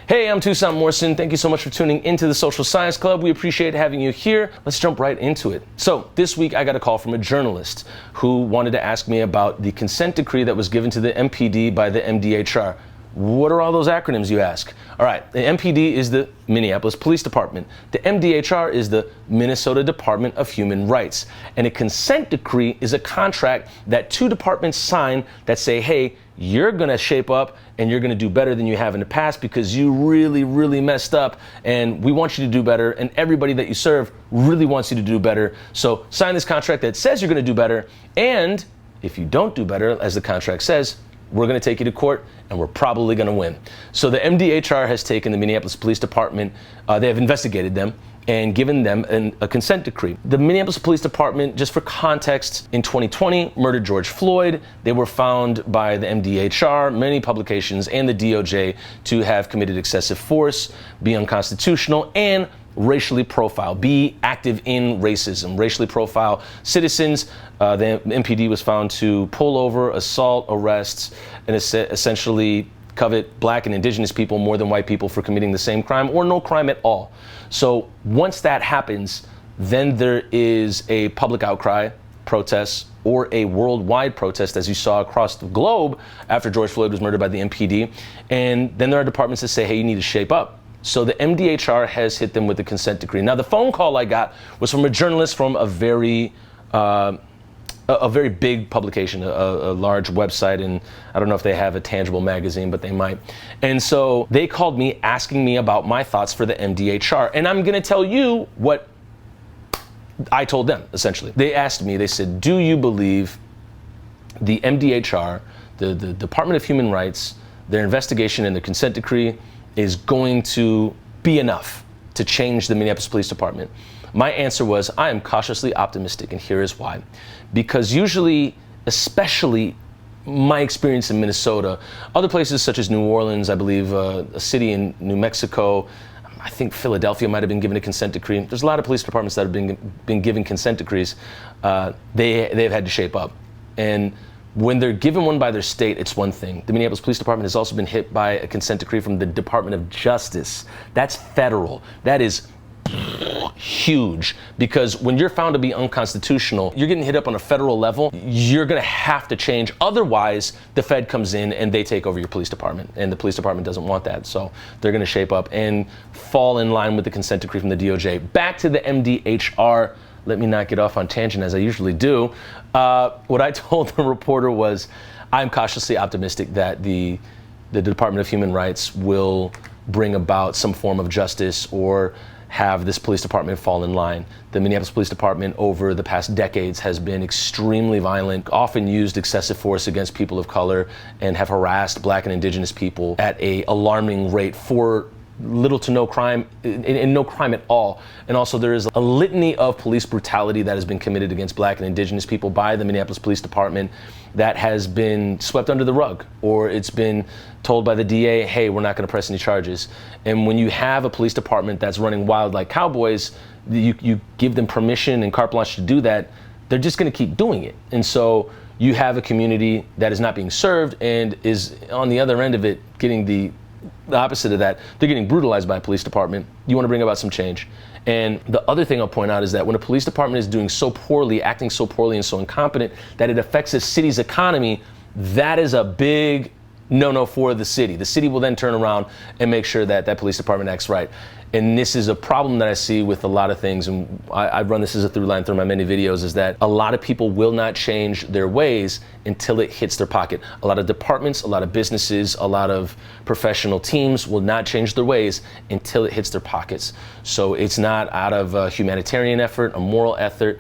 Hey, I'm Tucson Morrison. Thank you so much for tuning into the Social Science Club. We appreciate having you here. Let's jump right into it. So this week I got a call from a journalist who wanted to ask me about the consent decree that was given to the MPD by the MDHR. What are all those acronyms, you ask? All right, the MPD is the Minneapolis Police Department. The MDHR is the Minnesota Department of Human Rights. And a consent decree is a contract that two departments sign that say, hey, you're gonna shape up and you're gonna do better than you have in the past because you really messed up and we want you to do better and everybody that you serve really wants you to do better. So sign this contract that says you're gonna do better, and if you don't do better, as the contract says, we're going to take you to court and we're probably going to win. So the MDHR has taken the Minneapolis Police Department, they have investigated them and given them a consent decree. The Minneapolis Police Department, just for context, in 2020 murdered George Floyd. They were found by the MDHR, many publications, and the DOJ to have committed excessive force, be unconstitutional, and racially profile, be active in racism, racially profile citizens. The MPD was found to pull over, assault, arrest, and essentially covet black and indigenous people more than white people for committing the same crime or no crime at all. So once that happens, then there is a public outcry, protests, or a worldwide protest, as you saw across the globe after George Floyd was murdered by the MPD. And then there are departments that say, hey, you need to shape up. So the MDHR has hit them with the consent decree. Now, the phone call I got was from a journalist from a very big publication, a large website, and I don't know if they have a tangible magazine, but they might. And so they called me asking me about my thoughts for the MDHR. And I'm gonna tell you what I told them, essentially. They asked me, they said, do you believe the MDHR, the Department of Human Rights, their investigation and their consent decree is going to be enough to change the Minneapolis Police Department? My answer was, I am cautiously optimistic, and here is why. Because usually, especially my experience in Minnesota, other places such as New Orleans, I believe a city in New Mexico, I think Philadelphia might have been given a consent decree. There's a lot of police departments that have been given consent decrees. They've had to shape up. And when they're given one by their state, it's one thing. The Minneapolis Police Department has also been hit by a consent decree from the Department of Justice. That's federal. That is huge, because when you're found to be unconstitutional, you're getting hit up on a federal level, you're gonna have to change. Otherwise, the Fed comes in and they take over your police department, and the police department doesn't want that. So they're gonna shape up and fall in line with the consent decree from the DOJ. Back to the MDHR. Let me not get off on tangent as I usually do. What I told the reporter was, I'm cautiously optimistic that the Department of Human Rights will bring about some form of justice or have this police department fall in line. The Minneapolis Police Department over the past decades has been extremely violent, often used excessive force against people of color, and have harassed black and indigenous people at an alarming rate for little to no crime, and no crime at all. And also there is a litany of police brutality that has been committed against black and indigenous people by the Minneapolis Police Department that has been swept under the rug, or it's been told by the DA, hey, we're not gonna press any charges. And when you have a police department that's running wild like cowboys, you give them permission and carte blanche to do that, they're just gonna keep doing it. And so you have a community that is not being served and is on the other end of it getting the opposite of that. They're getting brutalized by a police department. You want to bring about some change. And the other thing I'll point out is that when a police department is doing so poorly, acting so poorly and so incompetent that it affects a city's economy, that is a big no-no for the city. The city will then turn around and make sure that that police department acts right. And this is a problem that I see with a lot of things, and I run this as a through line through my many videos, is that a lot of people will not change their ways until it hits their pocket. A lot of departments, a lot of businesses, a lot of professional teams will not change their ways until it hits their pockets. So it's not out of a humanitarian effort, a moral effort,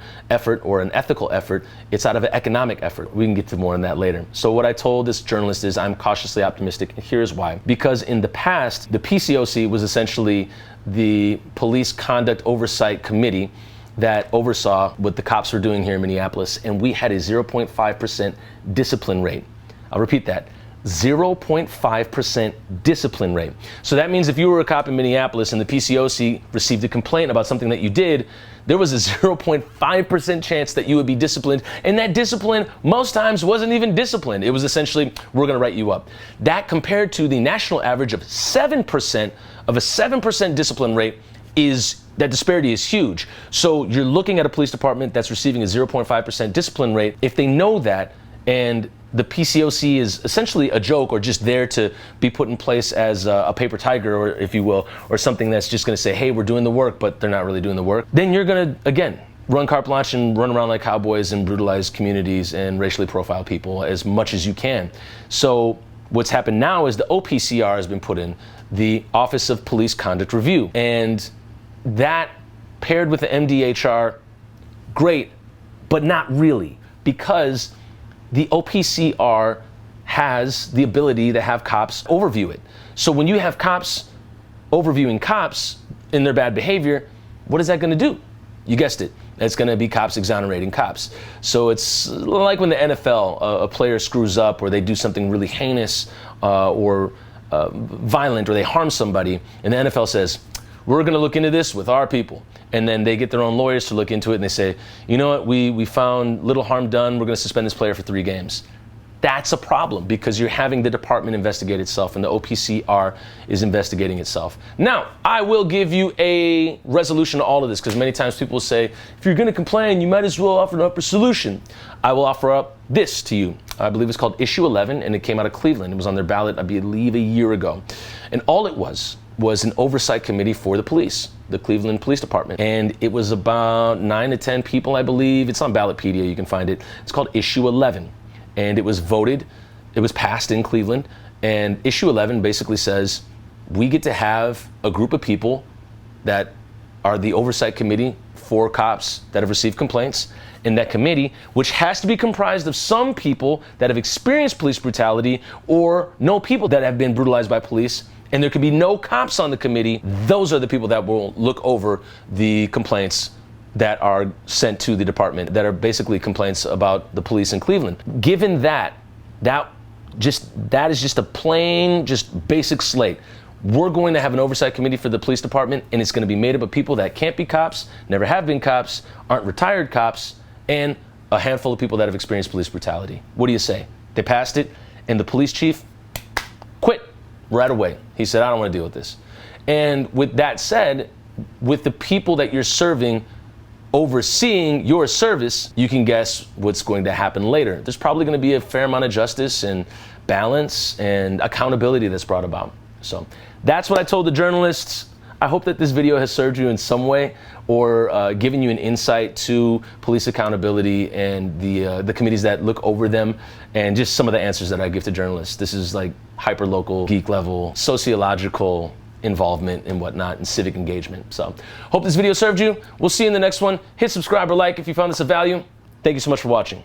or an ethical effort. It's out of an economic effort. We can get to more on that later. So what I told this journalist is I'm cautiously optimistic, and here's why. Because in the past, the PCOC was essentially the Police Conduct Oversight Committee that oversaw what the cops were doing here in Minneapolis, and we had a 0.5% discipline rate. I'll repeat that. 0.5% discipline rate. So that means if you were a cop in Minneapolis and the PCOC received a complaint about something that you did, there was a 0.5% chance that you would be disciplined. And that discipline most times wasn't even discipline. It was essentially, we're gonna write you up. That compared to the national average of 7%, of a 7% discipline rate, that disparity is huge. So you're looking at a police department that's receiving a 0.5% discipline rate. If they know that, and the PCOC is essentially a joke or just there to be put in place as a paper tiger, or if you will, or something that's just going to say, hey, we're doing the work, but they're not really doing the work, then you're going to, again, run carte blanche and run around like cowboys and brutalize communities and racially profile people as much as you can. So what's happened now is the OPCR has been put in, the Office of Police Conduct Review. And that paired with the MDHR, great, but not really, because the OPCR has the ability to have cops overview it. So when you have cops overviewing cops in their bad behavior, what is that going to do? You guessed it. It's going to be cops exonerating cops. So it's like when the NFL, a player screws up or they do something really heinous or violent, or they harm somebody, and the NFL says, we're going to look into this with our people. And then they get their own lawyers to look into it, and they say, you know what, we found little harm done, we're going to suspend this player for 3 games. That's a problem, because you're having the department investigate itself, and the OPCR is investigating itself. Now, I will give you a resolution to all of this, because many times people say, if you're going to complain, you might as well offer up a solution. I will offer up this to you. I believe it's called Issue 11, and it came out of Cleveland. It was on their ballot, I believe, a year ago. And all it was an oversight committee for the police, the Cleveland Police Department. And it was about 9 to 10 people, I believe. It's on Ballotpedia, you can find it. It's called Issue 11. And it was voted, it was passed in Cleveland. And Issue 11 basically says, we get to have a group of people that are the oversight committee for cops that have received complaints. And that committee, which has to be comprised of some people that have experienced police brutality or know people that have been brutalized by police, and there could be no cops on the committee. Those are the people that will look over the complaints that are sent to the department, that are basically complaints about the police in Cleveland. Given that is just a plain, just basic slate. We're going to have an oversight committee for the police department, and it's going to be made up of people that can't be cops, never have been cops, aren't retired cops, and a handful of people that have experienced police brutality. What do you say? They passed it, and the police chief quit right away. He said, I don't want to deal with this. And with that said, with the people that you're serving, overseeing your service, you can guess what's going to happen later. There's probably going to be a fair amount of justice and balance and accountability that's brought about. So that's what I told the journalists. I hope that this video has served you in some way, or given you an insight to police accountability and the committees that look over them, and just some of the answers that I give to journalists. This is like hyper-local, geek level, sociological involvement and whatnot, and civic engagement. So hope this video served you. We'll see you in the next one. Hit subscribe or like if you found this of value. Thank you so much for watching.